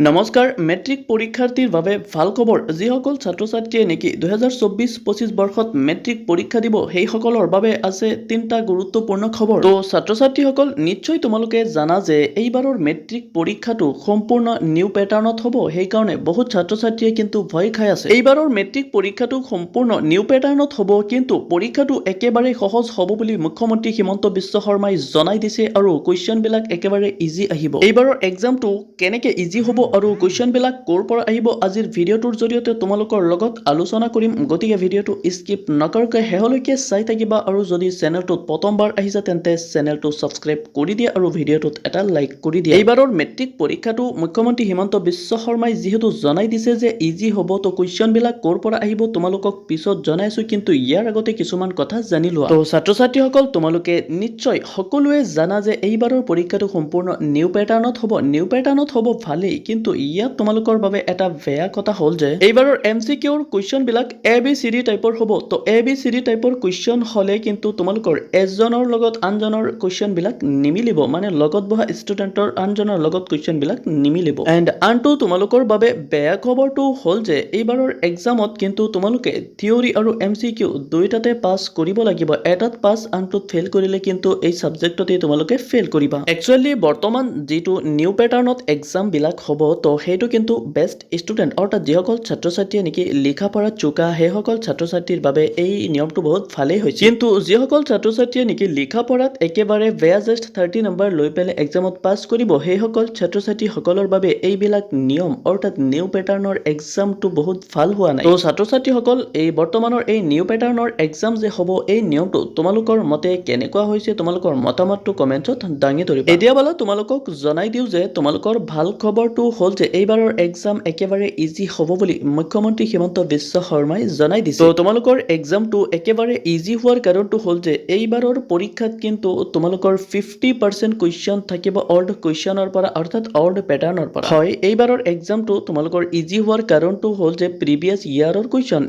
নমস্কাৰ মেট্ৰিক পৰীক্ষাৰ্থীৰ বাবে ভাল খবৰ যিসকল ছাত্ৰ-ছাত্ৰীয়ে নেকি 2024-25 বৰ্ষত মেট্ৰিক পৰীক্ষা দিব সেইসকলৰ বাবে আছে তিনিটা গুৰুত্বপূৰ্ণ খবৰ তো ছাত্ৰ-ছাত্ৰীসকল নিশ্চয় তোমালোকে জানা যে এইবাৰৰ মেট্ৰিক পৰীক্ষাটো সম্পূৰ্ণ নিউ প্যাটাৰ্ণত হ'ব সেইকাৰণে বহুত ছাত্ৰ-ছাত্ৰীয়ে কিন্তু ভয় খাই আছে এইবাৰৰ মেট্ৰিক পৰীক্ষাটো সম্পূৰ্ণ নিউ প্যাটাৰ্ণত হ'ব কিন্তু পৰীক্ষাটো একেবাৰে সহজ হ'ব বুলি মুখ্যমন্ত্ৰী হিমন্ত বিশ্ব শৰ্মাই জনাই দিছে আৰু কোৱেশ্চনবিলাক একেবাৰে ইজি আহিব এইবাৰৰ এক্সামটো কেনেকৈ ইজি হ'ব আৰু কোৱেশ্চনবিলাক ক'ৰ পৰা আহিব আজিৰ ভিডিঅ'টোৰ জৰিয়তে তোমালোকৰ লগত আলোচনা কৰিম গতিকে ভিডিঅ'টো স্কিপ নকৰাকৈ শেষলৈকে চাই থাকিবা আৰু যদি চেনেলটোত প্ৰথমবাৰ আহিছা তেন্তে চেনেলটো সাবস্ক্ৰাইব কৰি দিয়া আৰু ভিডিঅ'টোত এটা লাইক কৰি দিয়া এইবাৰৰ মেট্ৰিক পৰীক্ষাটো মুখ্যমন্ত্ৰী হিমন্ত বিশ্ব শৰ্মাই যিহেতু জনাই দিছে যে ইজি হ'ব তো কোৱেশ্চনবিলাক ক'ৰ পৰা আহিব তোমালোকক পিছত জনাইছো কিন্তু ইয়াৰ আগতে কিছুমান কথা জানি লোৱা তো ছাত্ৰ-ছাত্ৰীসকল তোমালোকে নিশ্চয় সকলোৱে জানা যে এইবাৰৰ পৰীক্ষাটো সম্পূৰ্ণ নিউ প্যাটাৰ্ণত হ'ব নিউ প্যাটাৰ্ণত হ'ব ভালেই কিন্তু ইয়াত তোমালোকৰ বাবে এটা বেয়া কথা হ'ল যে এইবাৰৰ এমসিকিউৰ কোৱেশ্চনবিলাক ABCD টাইপৰ হ'ব তো ABCD টাইপৰ কোৱেশ্চন হ'লে কিন্তু তোমালোকৰ এজনৰ লগত আনজনৰ কোৱেশ্চনবিলাক নিমিলিব মানে লগত বহা ষ্টুডেণ্টৰ আনজনৰ লগত কোৱেশ্চনবিলাক নিমিলিব এণ্ড আনটো তোমালোকৰ বাবে বেয়া খবৰটো হ'ল যে এইবাৰৰ এক্সামত কিন্তু তোমালোকে থিয়ৰি আৰু এমসিকিউ দুইটাতে পাছ কৰিব লাগিব এটাত পাছ আনটোত ফেল কৰিলে কিন্তু এই সাবজেক্টতে তোমালোকে ফেল কৰিবা একচুয়ালি বৰ্তমান যেটো নিউ প্যাটাৰ্ণত এক্সাম বিলাক হ'ব তো সেইটো কিন্তু বেষ্ট ষ্টুডেণ্ট অৰ্থাৎ যিসকল ছাত্ৰ-ছাত্ৰীয়ে নেকি লিখা পঢ়াত চোকা সেইসকল ছাত্ৰ-ছাত্ৰীৰ বাবে এই নিয়মটো বহুত ভালেই হৈছে কিন্তু যিসকল ছাত্ৰ-ছাত্ৰীয়ে নেকি লিখা পঢ়াত একেবাৰে বেয়া জাষ্ট 30 নম্বৰ লৈ পেলে এক্সামত পাছ কৰিব সেইসকল ছাত্ৰ-ছাত্ৰীসকলৰ বাবে এইবিলাক নিয়ম অৰ্থাৎ নিউ প্যাটাৰ্ণৰ এক্সামটো বহুত ভাল হোৱা নাই তো ছাত্ৰ-ছাত্ৰীসকল এই বৰ্তমানৰ এই নিউ প্যাটাৰ্ণৰ এক্সাম যে হ'ব এই নিয়মটো তোমালোকৰ মতে কেনেকুৱা হৈছে তোমালোকৰ মতামতটো কমেন্টত দাঙি ধৰিবা এতিয়া বলা তোমালোকক জনাই দিও যে তোমালোকৰ ভাল খবৰটো হ'ল যে এইবাৰৰ এক্সাম একেবাৰে ইজি হ'ব বুলি মুখ্যমন্ত্ৰী হিমন্ত বিশ্ব শৰ্মাই জনাই দিছে তো তোমালোকৰ এক্সামটো একেবাৰে ইজি হোৱাৰ কাৰণটো হ'ল যে এইবাৰৰ পৰীক্ষাত কিন্তু তোমালোকৰ 50% কোৱেশ্চন থাকিব অল্ড কোৱেশ্চনৰ পৰা অৰ্থাৎ অল্ড প্যাটাৰ্ণৰ পৰা হয় এইবাৰৰ এক্সামটো তোমালোকৰ ইজি হোৱাৰ কাৰণটো হ'ল যে প্ৰিভিয়াছ ইয়াৰৰ কোৱেশ্চন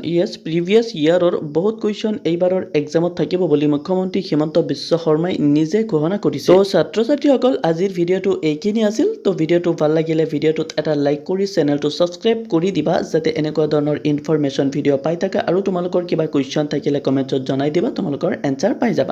প্ৰিভিয়াছ ইয়াৰৰ বহুত কোৱেশ্চন এইবাৰৰ এক্সামত থাকিব বুলি মুখ্যমন্ত্ৰী হিমন্ত বিশ্ব শৰ্মাই নিজে ঘোষণা কৰিছে তো ছাত্ৰ-ছাত্ৰীসকল আজিৰ ভিডিঅ'টো এইখিনি আছিল তো ভিডিঅ'টো ভাল লাগিলে ভিডিঅ'টোত এটা লাইক কৰি চেনেলটো সাবস্ক্ৰাইব কৰি দিবা যাতে এনেকুৱা ধৰণৰ ইনফৰমেশন ভিডিঅ' পাই থাকা আৰু তোমালোকৰ কিবা কোৱেশ্চন থাকিলে কমেন্টত জনাই দিবা তোমালোকৰ এনসাৰ পাই যাবা